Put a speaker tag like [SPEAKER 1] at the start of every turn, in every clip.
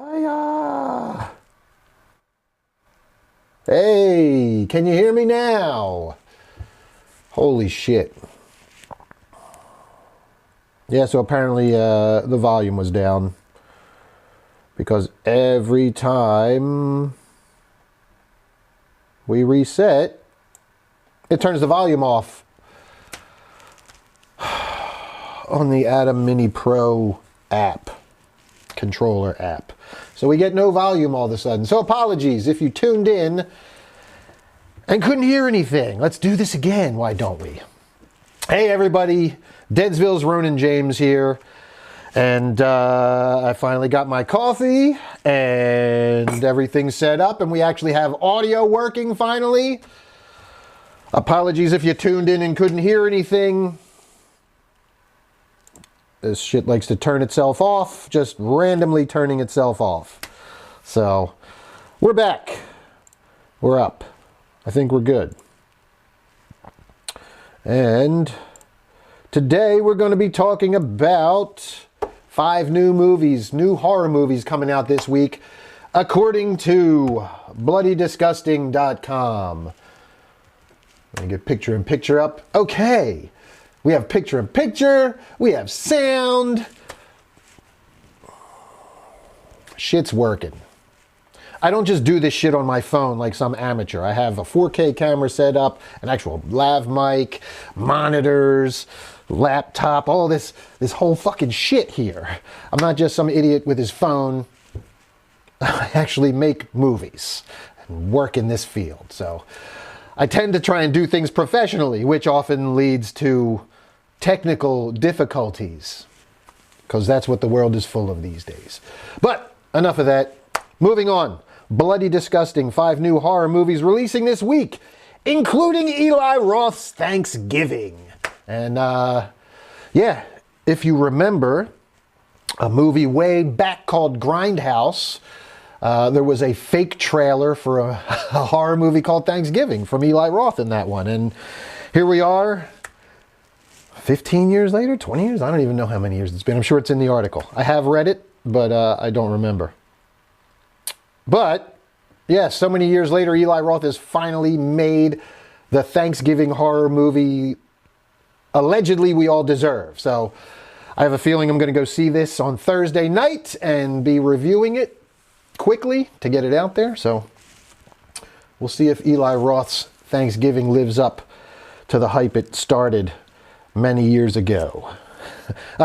[SPEAKER 1] Hiya! Hey, can you hear me now? Holy shit. Yeah, so apparently the volume was down because every time we reset, it turns the volume off on the Atom Mini Pro app, controller app. So we get no volume all of a sudden. So apologies if you tuned in and couldn't hear anything. Let's do this again, why don't we? Hey everybody, Deadsville's Ronin James here. And I finally got my coffee and everything's set up and we actually have audio working finally. Apologies if you tuned in and couldn't hear anything. This shit likes to turn itself off, just randomly turning itself off. So, we're back. We're up. I think we're good. And today we're going to be talking about 5 new movies, new horror movies coming out this week, according to bloodydisgusting.com. Let me get picture in picture up. Okay. We have picture in picture. We have sound. Shit's working. I don't just do this shit on my phone like some amateur. I have a 4K camera set up, an actual lav mic, monitors, laptop, all this whole fucking shit here. I'm not just some idiot with his phone. I actually make movies and work in this field. So I tend to try and do things professionally, which often leads to technical difficulties, because that's what the world is full of these days. But enough of that. Moving on. Bloody Disgusting, 5 new horror movies releasing this week, including Eli Roth's Thanksgiving. And yeah, if you remember a movie way back called Grindhouse, there was a fake trailer for a horror movie called Thanksgiving from Eli Roth in that one. And here we are, 15 years later, 20 years? I don't even know how many years it's been. I'm sure it's in the article. I have read it, but I don't remember. But, yeah, so many years later, Eli Roth has finally made the Thanksgiving horror movie allegedly we all deserve. So I have a feeling I'm going to go see this on Thursday night and be reviewing it quickly to get it out there. So we'll see if Eli Roth's Thanksgiving lives up to the hype it started many years ago.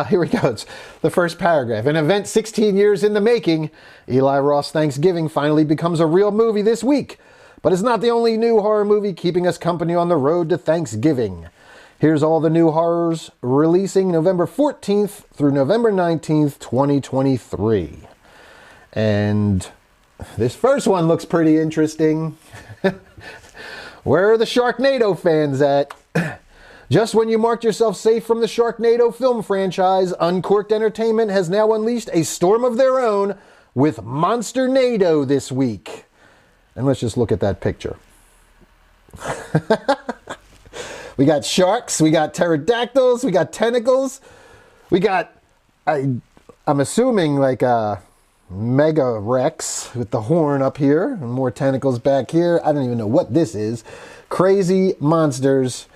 [SPEAKER 1] Here we go. It's the first paragraph. An event 16 years in the making, Eli Roth's Thanksgiving finally becomes a real movie this week. But it's not the only new horror movie keeping us company on the road to Thanksgiving. Here's all the new horrors releasing November 14th through November 19th, 2023. And this first one looks pretty interesting. Where are the Sharknado fans at? Just when you marked yourself safe from the Sharknado film franchise, Uncorked Entertainment has now unleashed a storm of their own with Monsternado this week. And let's just look at that picture. We got sharks, we got pterodactyls, we got tentacles, we got, I'm assuming like a Mega Rex with the horn up here, and more tentacles back here. I don't even know what this is. Crazy monsters.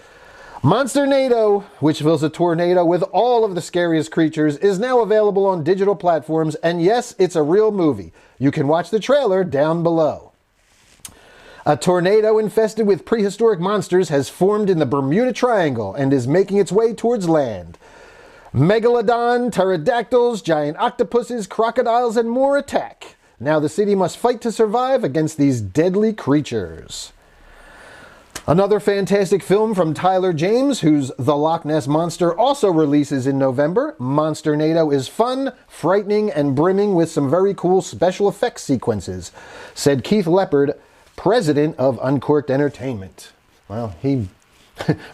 [SPEAKER 1] Monsternado, which fills a tornado with all of the scariest creatures, is now available on digital platforms, and yes, it's a real movie. You can watch the trailer down below. A tornado infested with prehistoric monsters has formed in the Bermuda Triangle and is making its way towards land. Megalodon, pterodactyls, giant octopuses, crocodiles, and more attack. Now the city must fight to survive against these deadly creatures. Another fantastic film from Tyler James, whose The Loch Ness Monster also releases in November. Monsternado is fun, frightening, and brimming with some very cool special effects sequences, said Keith Leopard, president of Uncorked Entertainment. Well, he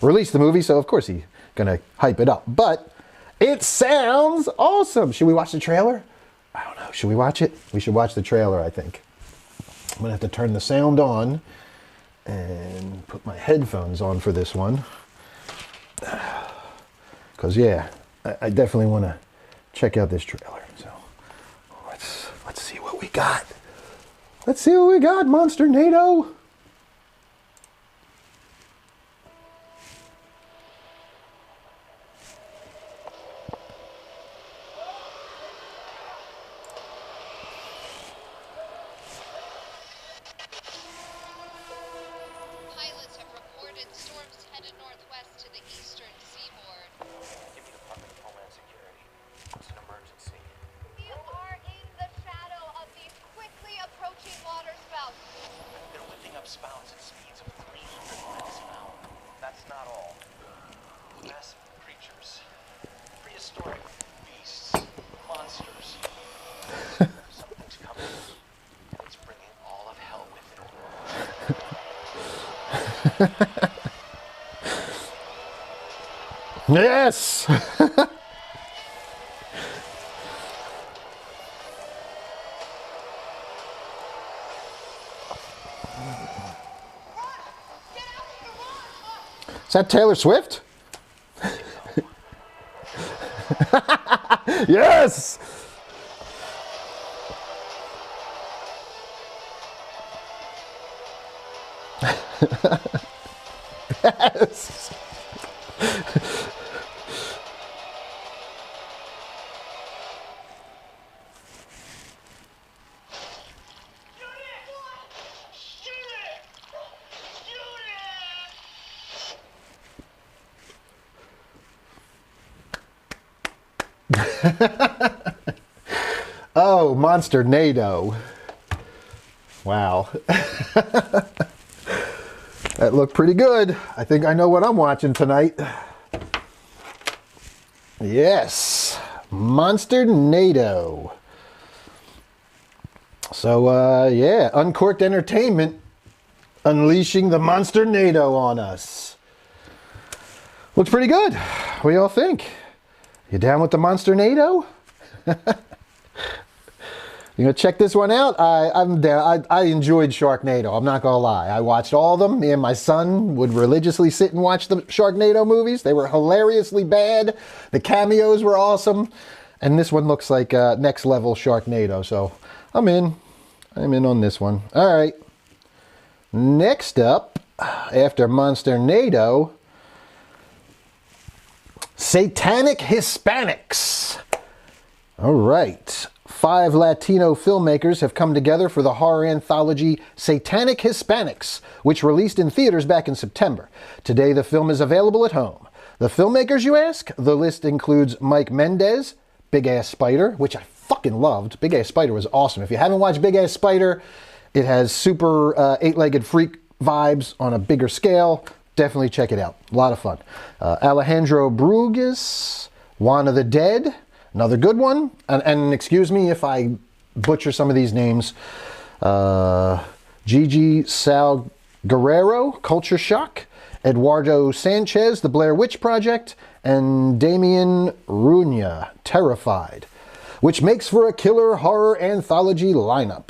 [SPEAKER 1] released the movie, so of course he's gonna hype it up. But it sounds awesome. Should we watch the trailer? I don't know. Should we watch it? We should watch the trailer, I think. I'm gonna have to turn the sound on and put my headphones on for this one. Because, yeah, I definitely want to check out this trailer. So let's see what what we got. Let's see what we got, Monster NATO.
[SPEAKER 2] Pilots have reported storms headed northwest to the eastern seaboard.
[SPEAKER 3] Give me Department of Homeland Security. It's an emergency.
[SPEAKER 2] We are in the shadow of these quickly approaching waterspouts.
[SPEAKER 3] They're whipping up spouts at speeds of 300 miles an hour. That's not all. Massive creatures. Prehistoric beasts. Monsters. Something's coming. And it's bringing all of hell with it.
[SPEAKER 1] Yes! Is that Taylor Swift? Yes! Yes! Oh, Monster NATO. Wow. That looked pretty good. I think I know what I'm watching tonight. Yes, Monster NATO. So, yeah, Uncorked Entertainment unleashing the Monster NATO on us. Looks pretty good. What do y'all think? You down with the Monster NATO? You gonna check this one out? I'm down. I enjoyed Sharknado. I'm not gonna lie. I watched all of them. Me and my son would religiously sit and watch the Sharknado movies. They were hilariously bad. The cameos were awesome, and this one looks like next level Sharknado. So I'm in. I'm in on this one. All right. Next up, after Monster NATO, Satanic Hispanics. All right. 5 Latino filmmakers have come together for the horror anthology Satanic Hispanics, which released in theaters back in September. Today, the film is available at home. The filmmakers, you ask? The list includes Mike Mendez, Big Ass Spider, which I fucking loved. Big Ass Spider was awesome. If you haven't watched Big Ass Spider, it has super eight-legged freak vibes on a bigger scale. Definitely check it out. A lot of fun. Alejandro Brugues, Juan of the Dead, another good one. And excuse me if I butcher some of these names. Gigi Salguerrero, Culture Shock. Eduardo Sanchez, The Blair Witch Project. And Damien Runia, Terrified. Which makes for a killer horror anthology lineup.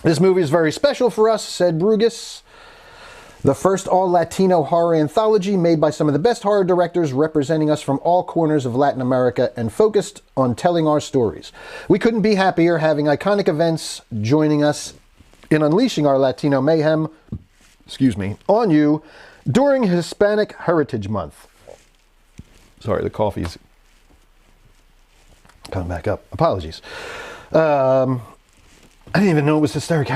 [SPEAKER 1] This movie is very special for us, said Brugues. The first all-Latino horror anthology made by some of the best horror directors representing us from all corners of Latin America and focused on telling our stories. We couldn't be happier having iconic events joining us in unleashing our Latino mayhem, on you during Hispanic Heritage Month. Sorry, the coffee's coming back up. Apologies. I didn't even know it was Hispanic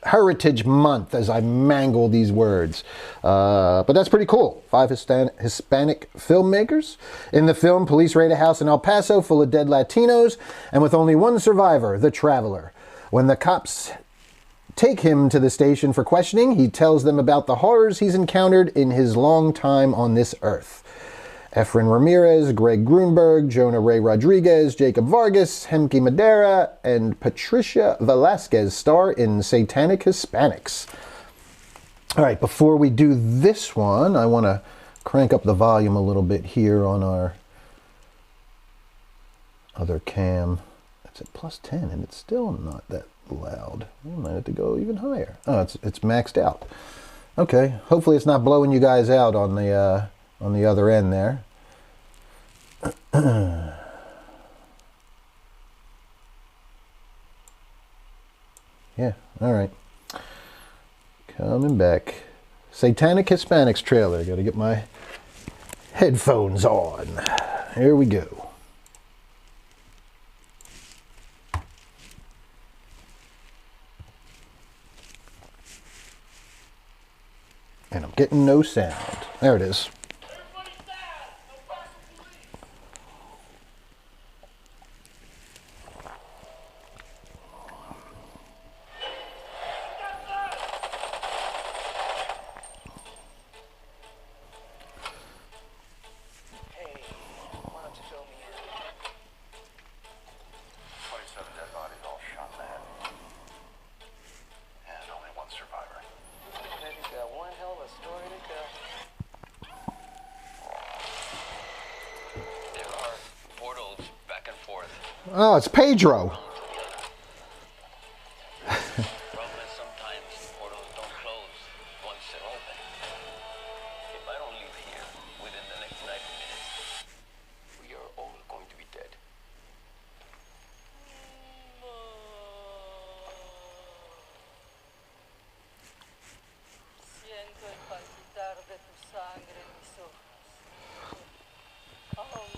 [SPEAKER 1] Heritage Month as I mangle these words. But that's pretty cool. 5 Hispanic filmmakers. In the film, police raid a house in El Paso full of dead Latinos and with only one survivor, the Traveler. When the cops take him to the station for questioning, he tells them about the horrors he's encountered in his long time on this earth. Efren Ramirez, Greg Grunberg, Jonah Ray Rodriguez, Jacob Vargas, Hemke Madera, and Patricia Velasquez star in Satanic Hispanics. All right, before we do this one, I want to crank up the volume a little bit here on our other cam. It's at +10, and it's still not that loud. I might have to go even higher. Oh, it's maxed out. Okay, hopefully it's not blowing you guys out on the other end there. Yeah, all right. Coming back. Satanic Hispanics trailer. Got to get my headphones on. Here we go. And I'm getting no sound. There it is.
[SPEAKER 3] Hey, why don't you show me? 27 dead bodies all shot in the head. And only one survivor. He's got one hell of a story to tell. There are portals back and forth.
[SPEAKER 1] Oh, it's Pedro.
[SPEAKER 3] Problem is sometimes portals don't close once they're open. If I don't leave here within the next 90 minutes, we are all going to be dead.
[SPEAKER 4] Siento el palpitar de tu sangre en mis ojos.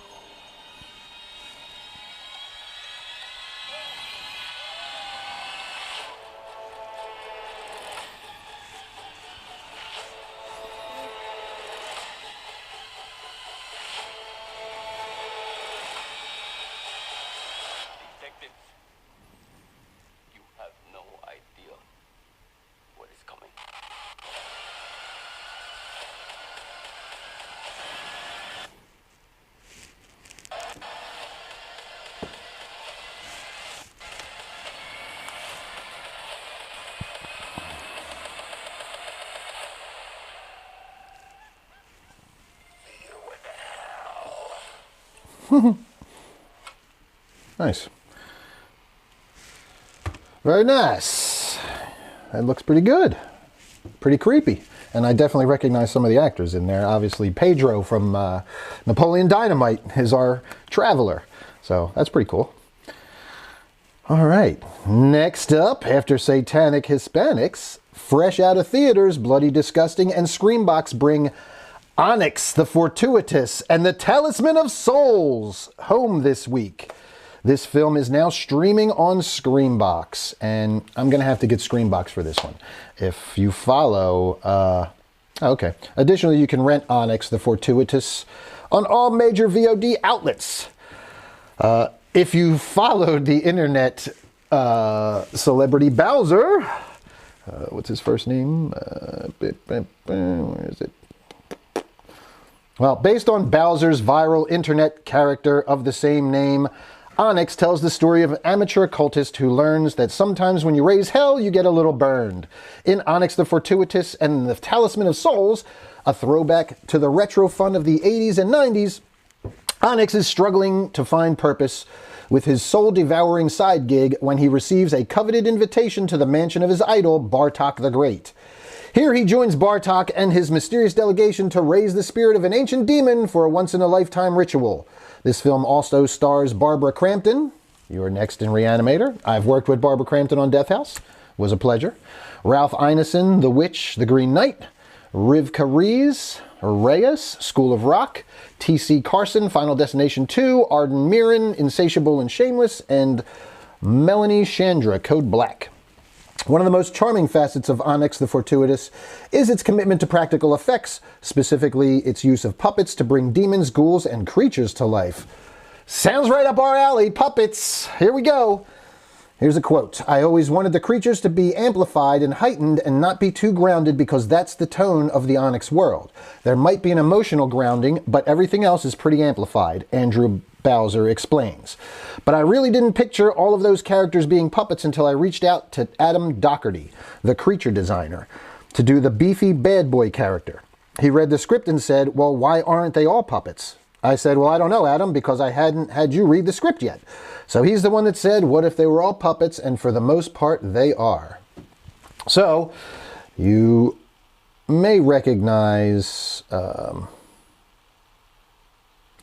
[SPEAKER 3] Detectives, you have no idea what is coming.
[SPEAKER 1] Nice. Very nice. That looks pretty good. Pretty creepy. And I definitely recognize some of the actors in there. Obviously, Pedro from Napoleon Dynamite is our traveler. So that's pretty cool. All right. Next up, after Satanic Hispanics, fresh out of theaters, Bloody Disgusting and Screambox bring Onyx the Fortuitous and the Talisman of Souls home this week. This film is now streaming on Screambox, and I'm going to have to get Screambox for this one. If you follow... okay. Additionally, you can rent Onyx the Fortuitous on all major VOD outlets. If you followed the internet celebrity Bowser... what's his first name? Where is it? Well, based on Bowser's viral internet character of the same name, Onyx tells the story of an amateur occultist who learns that sometimes when you raise hell, you get a little burned. In Onyx the Fortuitous and the Talisman of Souls, a throwback to the retro fun of the 80s and 90s, Onyx is struggling to find purpose with his soul-devouring side gig when he receives a coveted invitation to the mansion of his idol, Bartok the Great. Here he joins Bartok and his mysterious delegation to raise the spirit of an ancient demon for a once-in-a-lifetime ritual. This film also stars Barbara Crampton. You're next in Reanimator. I've worked with Barbara Crampton on Death House. Was a pleasure. Ralph Ineson, The Witch, The Green Knight. Rivka Reyes, School of Rock. T.C. Carson, Final Destination 2. Arden Mirren, Insatiable and Shameless. And Melanie Chandra, Code Black. One of the most charming facets of Onyx the Fortuitous is its commitment to practical effects, specifically its use of puppets to bring demons, ghouls, and creatures to life. Sounds right up our alley, puppets! Here we go! Here's a quote. I always wanted the creatures to be amplified and heightened and not be too grounded because that's the tone of the Onyx world. There might be an emotional grounding, but everything else is pretty amplified, Andrew Bowser explains. But I really didn't picture all of those characters being puppets until I reached out to Adam Doherty, the creature designer, to do the beefy bad boy character. He read the script and said, well, why aren't they all puppets? I said, well, I don't know, Adam, because I hadn't had you read the script yet. So he's the one that said, what if they were all puppets? And for the most part, they are. So you may recognize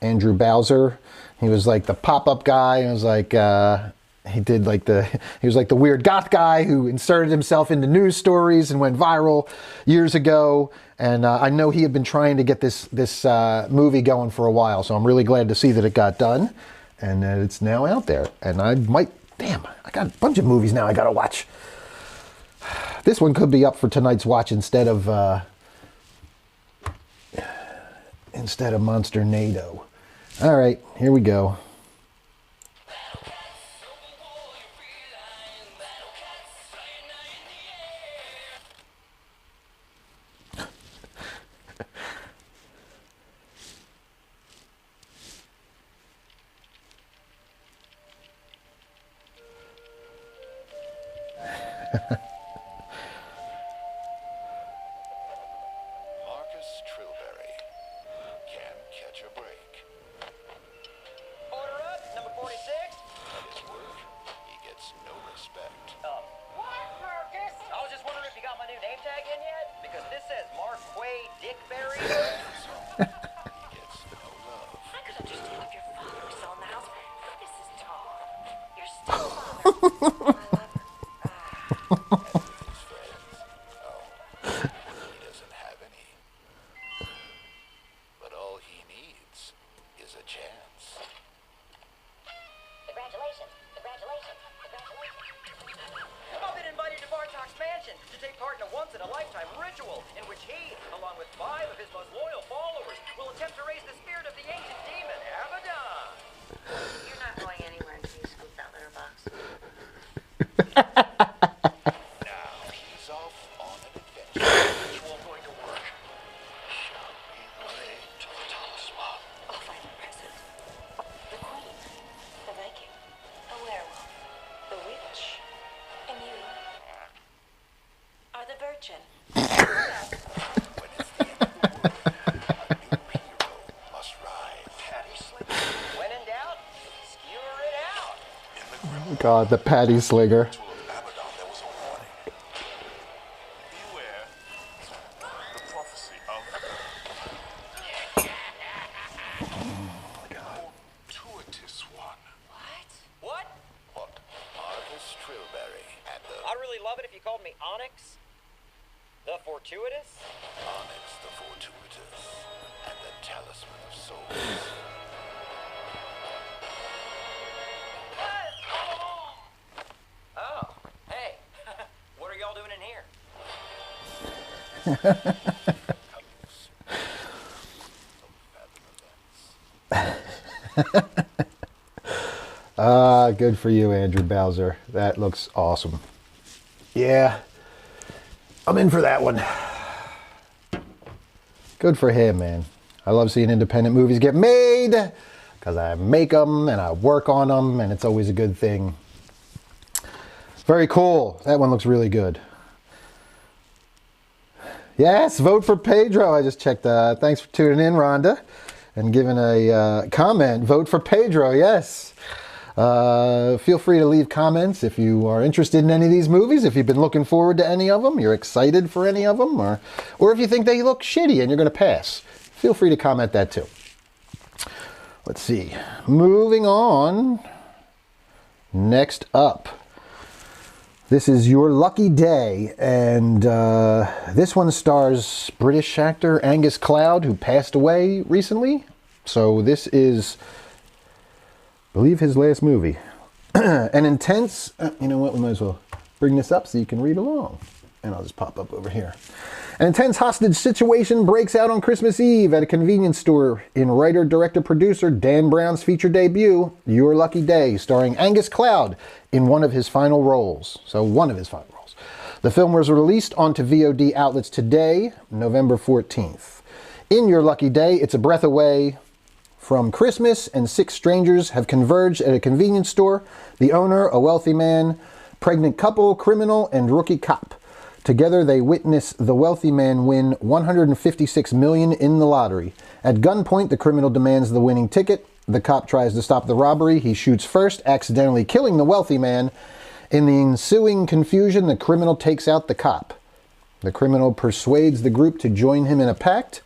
[SPEAKER 1] Andrew Bowser. He was like the pop-up guy. It was like He did like he was like the weird goth guy who inserted himself into news stories and went viral years ago. And I know he had been trying to get this movie going for a while, so I'm really glad to see that it got done and that it's now out there. And I might, damn, I got a bunch of movies now I gotta watch. This one could be up for tonight's watch instead of Monster Nado. All right, here we go.
[SPEAKER 5] Marcus Trilberry can catch a break.
[SPEAKER 3] Order up, number 46.
[SPEAKER 5] At his work, he gets no respect.
[SPEAKER 3] What, Marcus? I was just wondering if you got my new name tag in yet? Because this says Mark Quay Dickberry.
[SPEAKER 5] He gets no love.
[SPEAKER 6] I could understand if your father was still in the house, but this is Tom. Your stepfather.
[SPEAKER 5] His friends, he doesn't have any. But all he needs is a chance.
[SPEAKER 6] Congratulations. Congratulations. Congratulations.
[SPEAKER 3] I've been invited to Bartok's mansion to take part in a once-in-a-lifetime ritual in which he, along with 5 of his most loyal followers, will attempt to raise the spirit of the ancient demon, Abaddon.
[SPEAKER 6] You're not going anywhere until you scoop that litter box.
[SPEAKER 5] Now he's off on an adventure.
[SPEAKER 3] Ritual going to work.
[SPEAKER 5] Shall we relay to the talisman?
[SPEAKER 6] I'll find the present. The queen. The Viking. A werewolf. The witch. And you are the virgin.
[SPEAKER 5] When it's the end of the world, a new hero must rise.
[SPEAKER 3] Patty Slinger. When in doubt, skewer it out.
[SPEAKER 5] In the grim
[SPEAKER 1] God, the Patty Slinger.
[SPEAKER 5] ritual of Abaddon, there was a warning. Beware the prophecy of fortuitous one.
[SPEAKER 3] What?
[SPEAKER 5] What? Marcus Trilberry and the
[SPEAKER 3] I'd really love it if you called me Onyx. The Fortuitous.
[SPEAKER 5] Onyx, the fortuitous, and the talisman of souls.
[SPEAKER 3] Oh, hey. What are y'all doing in here?
[SPEAKER 1] Good for you, Andrew Bowser. That looks awesome. Yeah, I'm in for that one. Good for him, man. I love seeing independent movies get made because I make them and I work on them, and it's always a good thing. Very cool. That one looks really good. Yes, vote for Pedro. I just checked. Thanks for tuning in, Rhonda, and giving a comment. Vote for Pedro, yes. Feel free to leave comments if you are interested in any of these movies, if you've been looking forward to any of them, you're excited for any of them, or if you think they look shitty and you're going to pass. Feel free to comment that too. Let's see. Moving on. Next up. This is Your Lucky Day, and this one stars British actor Angus Cloud, who passed away recently. So this is, I believe, his last movie. An intense, you know what, we might as well bring this up so you can read along. And I'll just pop up over here. An intense hostage situation breaks out on Christmas Eve at a convenience store in writer, director, producer Dan Brown's feature debut, Your Lucky Day, starring Angus Cloud in one of his final roles. So one of his final roles. The film was released onto VOD outlets today, November 14th. In Your Lucky Day, it's a breath away from Christmas, and 6 strangers have converged at a convenience store. The owner, a wealthy man, pregnant couple, criminal, and rookie cop. Together, they witness the wealthy man win $156 million in the lottery. At gunpoint, the criminal demands the winning ticket. The cop tries to stop the robbery. He shoots first, accidentally killing the wealthy man. In the ensuing confusion, the criminal takes out the cop. The criminal persuades the group to join him in a pact,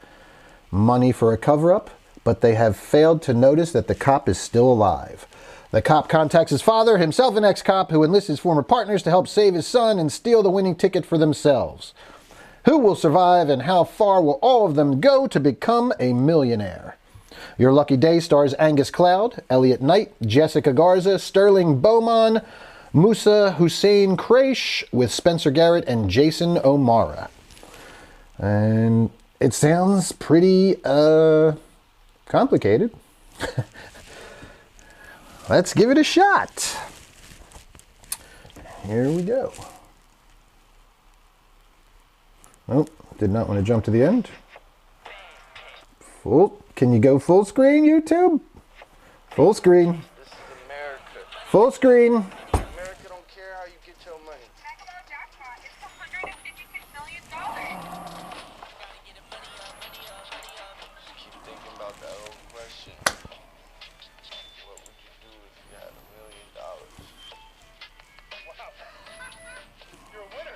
[SPEAKER 1] money for a cover-up, but they have failed to notice that the cop is still alive. The cop contacts his father, himself an ex-cop, who enlists his former partners to help save his son and steal the winning ticket for themselves. Who will survive and how far will all of them go to become a millionaire? Your Lucky Day stars Angus Cloud, Elliot Knight, Jessica Garza, Sterling Beaumont, Musa Hussein Kraish, with Spencer Garrett and Jason O'Mara. And it sounds pretty complicated. Let's give it a shot. Here we go. Oh, did not want to jump to the end. Can you go full screen, YouTube? Full screen.
[SPEAKER 5] This is America.
[SPEAKER 1] Full screen.
[SPEAKER 5] America don't care how you get your money.
[SPEAKER 2] Jackpot, it's $156 million.
[SPEAKER 5] Keep thinking about that old question. What would you do if you had $1 million?
[SPEAKER 3] Wow. You're a winner.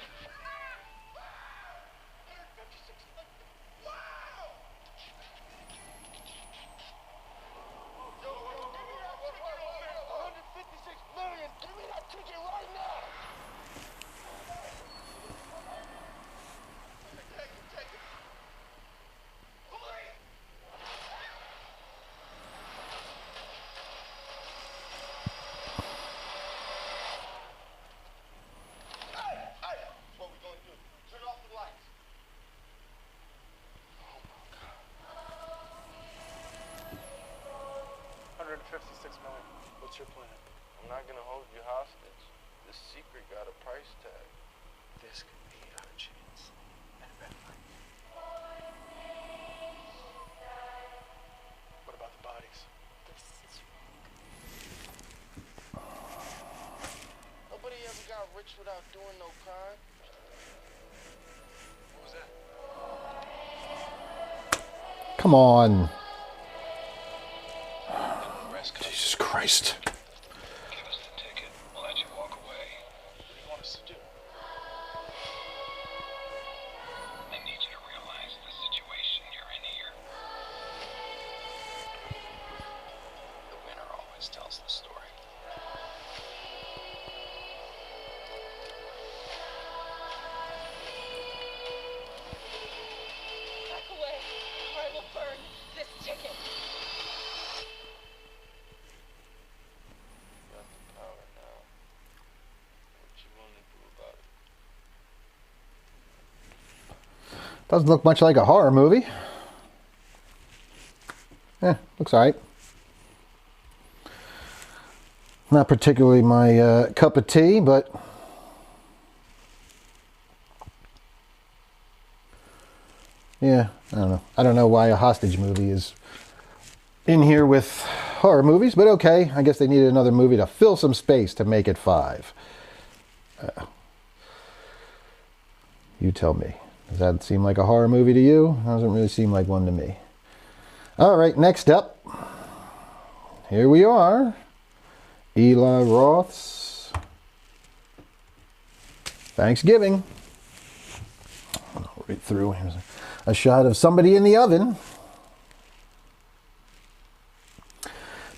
[SPEAKER 5] $156 million. Give me that ticket right now. Take it. What we gonna do? Turn off the lights.
[SPEAKER 3] $156 million. What's your plan?
[SPEAKER 5] I'm not gonna hold you hostage. This secret got a price tag.
[SPEAKER 3] This could be our chance. What about the bodies?
[SPEAKER 4] This is
[SPEAKER 5] Nobody ever got rich without doing no crime.
[SPEAKER 3] What was that?
[SPEAKER 1] Come on.
[SPEAKER 3] Jesus
[SPEAKER 1] Christ.
[SPEAKER 3] Give us the ticket. We'll let you walk away. What do you want us to do?
[SPEAKER 7] I need you to realize the situation you're in here. The winner always tells the story.
[SPEAKER 6] Back away, or I will burn this ticket.
[SPEAKER 5] You got the power now. What you wanna do about it?
[SPEAKER 1] Doesn't look much like a horror movie. Looks alright. Not particularly my cup of tea, but yeah, I don't know. I don't know why a hostage movie is in here with horror movies, but okay. I guess they needed another movie to fill some space to make it 5. You tell me. Does that seem like a horror movie to you? Doesn't really seem like one to me. All right, next up. Here we are. Eli Roth's Thanksgiving. I'll read through. Here's a shot of somebody in the oven.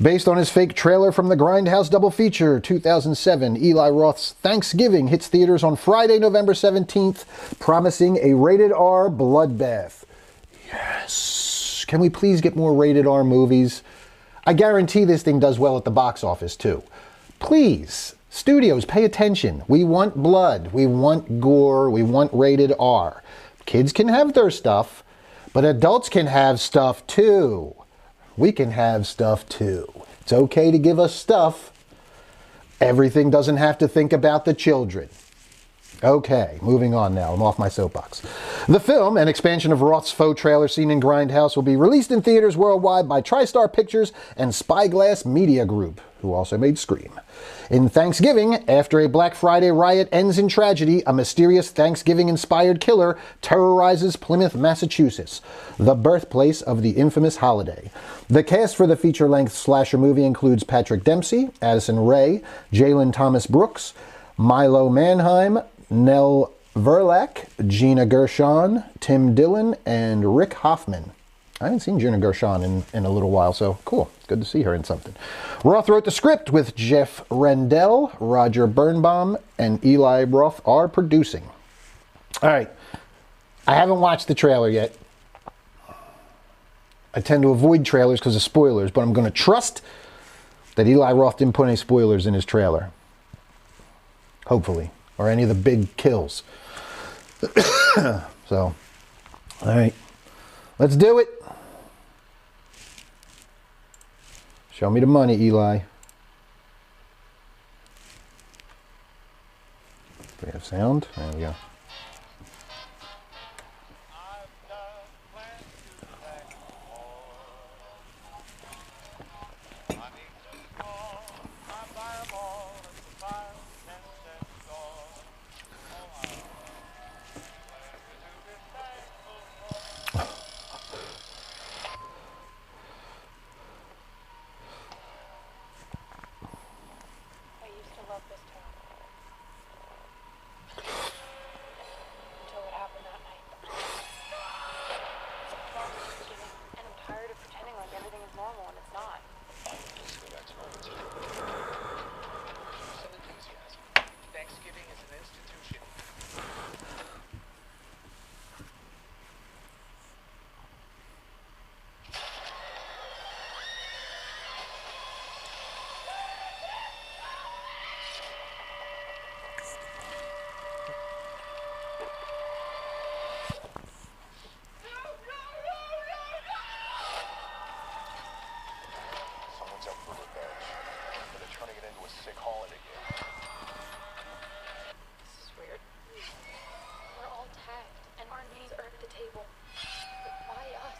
[SPEAKER 1] Based on his fake trailer from the Grindhouse double feature 2007, Eli Roth's Thanksgiving hits theaters on Friday, November 17th, promising a rated R bloodbath. Yes. Can we please get more rated R movies? I guarantee this thing does well at the box office too. Please, studios, pay attention. We want blood. We want gore. We want rated R. Kids can have their stuff, but adults can have stuff too. We can have stuff too. It's okay to give us stuff. Everything doesn't have to think about the children. Okay, moving on now. I'm off my soapbox. The film, an expansion of Roth's faux trailer seen in Grindhouse, will be released in theaters worldwide by TriStar Pictures and Spyglass Media Group, who also made Scream. In Thanksgiving, after a Black Friday riot ends in tragedy, a mysterious Thanksgiving-inspired killer terrorizes Plymouth, Massachusetts, the birthplace of the infamous holiday. The cast for the feature-length slasher movie includes Patrick Dempsey, Addison Rae, Jalen Thomas Brooks, Milo Manheim, Nell Verlack, Gina Gershon, Tim Dillon, and Rick Hoffman. I haven't seen Gina Gershon in a little while, so cool. It's good to see her in something. Roth wrote the script with Jeff Rendell, Roger Birnbaum, and Eli Roth are producing. All right. I haven't watched the trailer yet. I tend to avoid trailers because of spoilers, but I'm going to trust that Eli Roth didn't put any spoilers in his trailer. Hopefully. Or any of the big kills. So, all right. Let's do it. Show me the money, Eli. Do we have sound? There we go.
[SPEAKER 6] I used to love this town. Until what happened that night. It's all just the beginning, and I'm tired of pretending like everything is normal and it's not.
[SPEAKER 3] Let's go back to normal too. Some enthusiasm. Thanksgiving is an institution. Someone's up for revenge, but they're turning it into a sick holiday game.
[SPEAKER 6] This is weird. We're all tagged, and our names are at the table. But why us?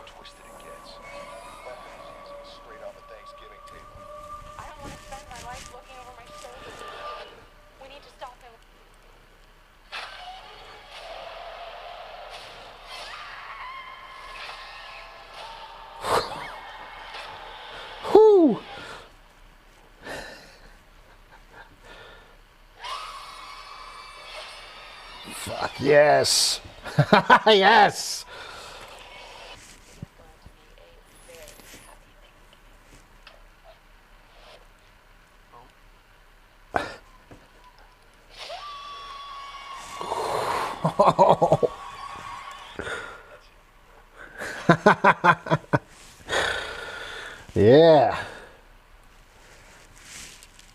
[SPEAKER 3] Twisted it gets. Weapons using straight on the Thanksgiving table.
[SPEAKER 6] I don't want to spend my life looking over my shoulder. We need to stop him.
[SPEAKER 1] Whew. Fuck yes. Yes. Yeah.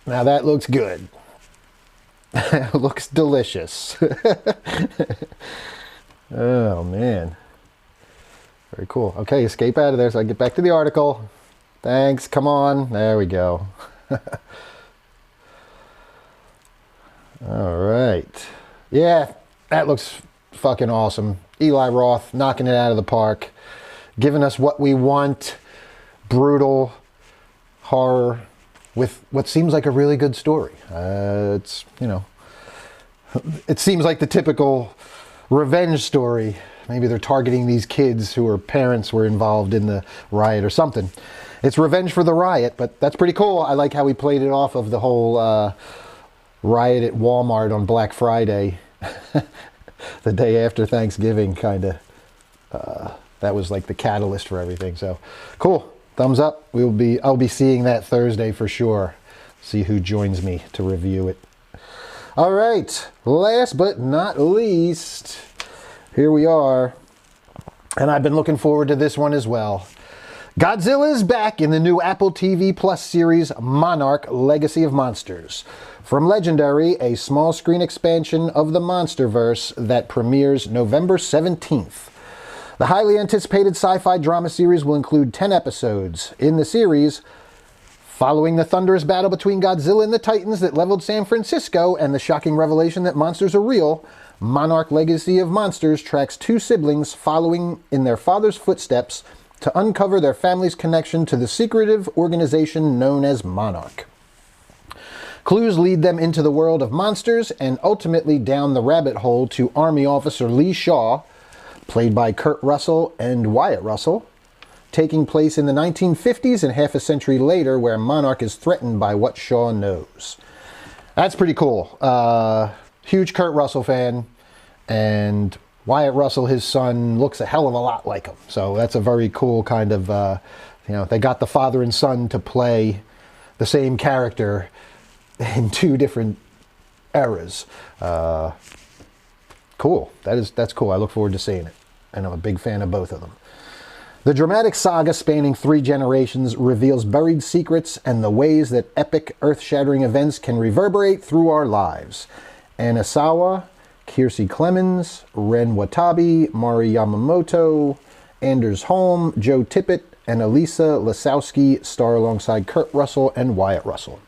[SPEAKER 1] Now that looks good. It looks delicious. Oh, man. Very cool. Okay, escape out of there so I can get back to the article. Thanks. Come on. There we go. All right. Yeah, that looks fucking awesome. Eli Roth knocking it out of the park. Giving us what we want. Brutal horror with what seems like a really good story. It's, you know, it seems like the typical revenge story. Maybe they're targeting these kids who are parents were involved in the riot or something. It's revenge for the riot, but that's pretty cool. I like how he played it off of the whole riot at Walmart on Black Friday. The day after Thanksgiving, kind of. That was like the catalyst for everything. So cool. Thumbs up. I'll be seeing that Thursday for sure. See who joins me to review it. All right. Last but not least, here we are. And I've been looking forward to this one as well. Godzilla is back in the new Apple TV Plus series Monarch: Legacy of Monsters. From Legendary, a small screen expansion of the MonsterVerse that premieres November 17th. The highly anticipated sci-fi drama series will include 10 episodes. In the series, following the thunderous battle between Godzilla and the Titans that leveled San Francisco and the shocking revelation that monsters are real, Monarch: Legacy of Monsters tracks two siblings following in their father's footsteps to uncover their family's connection to the secretive organization known as Monarch. Clues lead them into the world of monsters and ultimately down the rabbit hole to Army Officer Lee Shaw, played by Kurt Russell and Wyatt Russell, taking place in the 1950s and half a century later, where Monarch is threatened by what Shaw knows. That's pretty cool. Huge Kurt Russell fan, and Wyatt Russell, his son, looks a hell of a lot like him. So that's a very cool kind of, they got the father and son to play the same character in two different eras. Cool. That's cool. I look forward to seeing it. And I'm a big fan of both of them. The dramatic saga spanning 3 generations reveals buried secrets and the ways that epic, earth-shattering events can reverberate through our lives. Anasawa, Kiersey Clemens, Ren Watabe, Mari Yamamoto, Anders Holm, Joe Tippett, and Elisa Lasowski star alongside Kurt Russell and Wyatt Russell.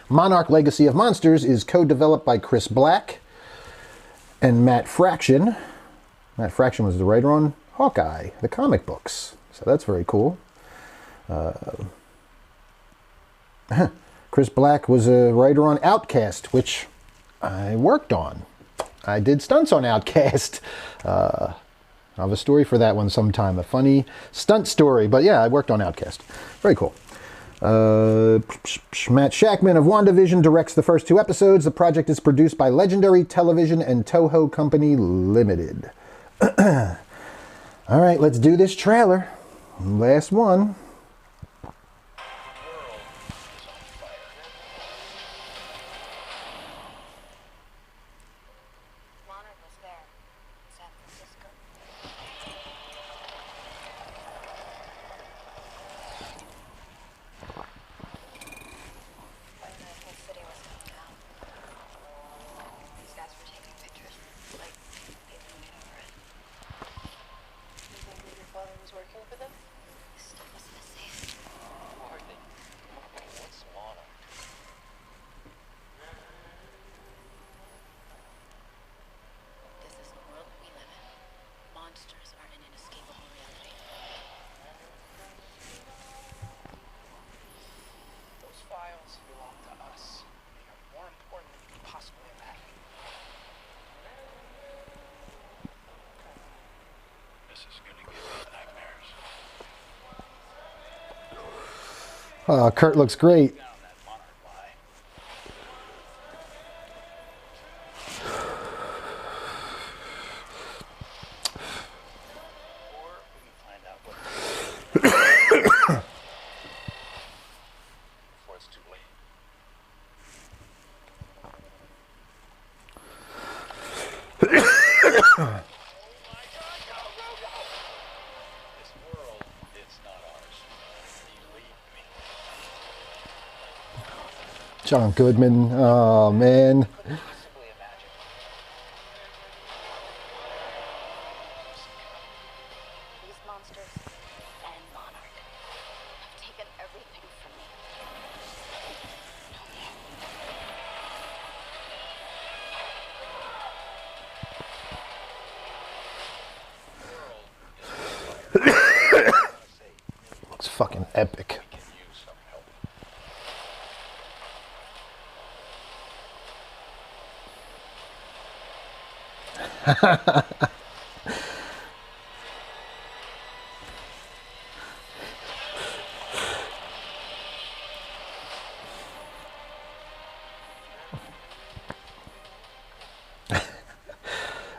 [SPEAKER 1] Monarch Legacy of Monsters is co-developed by Chris Black and Matt Fraction. Matt Fraction was the writer on Hawkeye, the comic books. So that's very cool. Chris Black was a writer on Outcast, which I worked on. I did stunts on Outcast. I have a story for that one sometime, a funny stunt story. But yeah, I worked on Outcast. Very cool. Matt Shackman of WandaVision directs the first 2 episodes. The project is produced by Legendary Television and Toho Company Limited. All right, let's do this trailer. Last one.
[SPEAKER 6] Monarch was there in San Francisco. When the whole city was coming down, these guys were taking pictures, like they threw me over it. You think that your father was working for them? This stuff was messy.
[SPEAKER 3] Who are they? What's Monarch?
[SPEAKER 6] This is the world we live in. Monsters are an inescapable reality.
[SPEAKER 3] Those files belong to us. They are more important than you can possibly imagine.
[SPEAKER 5] This is gonna give me nightmares.
[SPEAKER 1] Kurt looks great.
[SPEAKER 3] Down that Monarch lie. Or we can find out what before it's too late. This world, it's not ours. Believe me.
[SPEAKER 1] John Goodman. Oh, man.
[SPEAKER 3] Couldn't possibly imagine.
[SPEAKER 6] These monsters and Monarch have taken everything from me. No more.
[SPEAKER 1] Looks fucking epic.
[SPEAKER 3] Can use some help.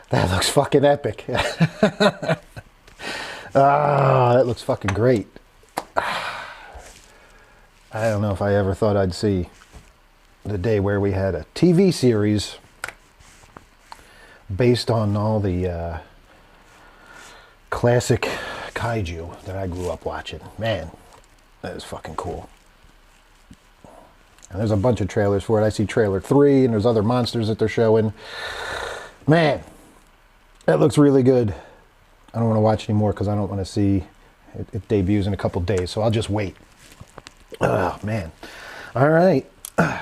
[SPEAKER 1] That looks fucking epic. That looks fucking great. I don't know if I ever thought I'd see the day where we had a TV series based on all the classic kaiju that I grew up watching. Man, that is fucking cool. And there's a bunch of trailers for it. I see trailer 3, and there's other monsters that they're showing. Man, that looks really good. I don't want to watch anymore because I don't want to see it debuts in a couple days, so I'll just wait. Oh, man. All right. Well,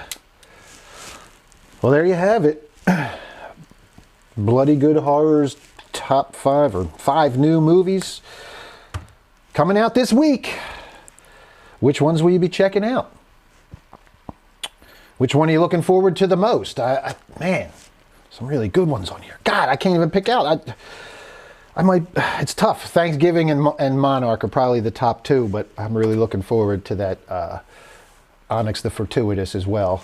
[SPEAKER 1] there you have it. Bloody Good Horror's top 5 or 5 new movies coming out this week. Which ones will you be checking out? Which one are you looking forward to the most? Man, some really good ones on here. God, I can't even pick out. I might, it's tough. Thanksgiving and Monarch are probably the top two, but I'm really looking forward to that Onyx the Fortuitous as well.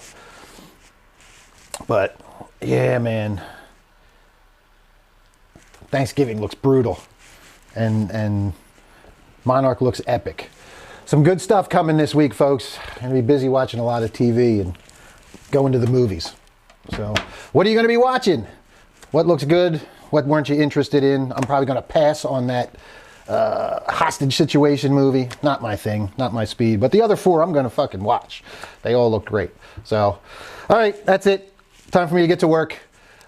[SPEAKER 1] But yeah, man, Thanksgiving looks brutal, and Monarch looks epic. Some good stuff coming this week, folks. I'm gonna be busy watching a lot of TV and going to the movies. So, what are you gonna be watching? What looks good? What weren't you interested in? I'm probably gonna pass on that hostage situation movie. Not my thing, not my speed. But the other four I'm gonna fucking watch. They all look great. So, all right, that's it. Time for me to get to work.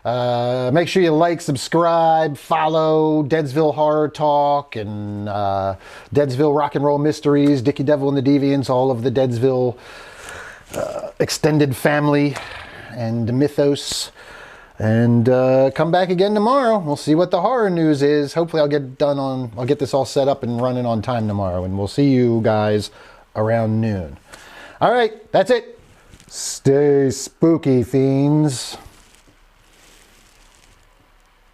[SPEAKER 1] Make sure you like, subscribe, follow Deadsville Horror Talk and Deadsville Rock and Roll Mysteries, Dickie Devil and the Deviants, all of the Deadsville extended family and mythos. And come back again tomorrow. We'll see what the horror news is. Hopefully I'll get this all set up and running on time tomorrow. And we'll see you guys around noon. All right, that's it. Stay spooky, fiends.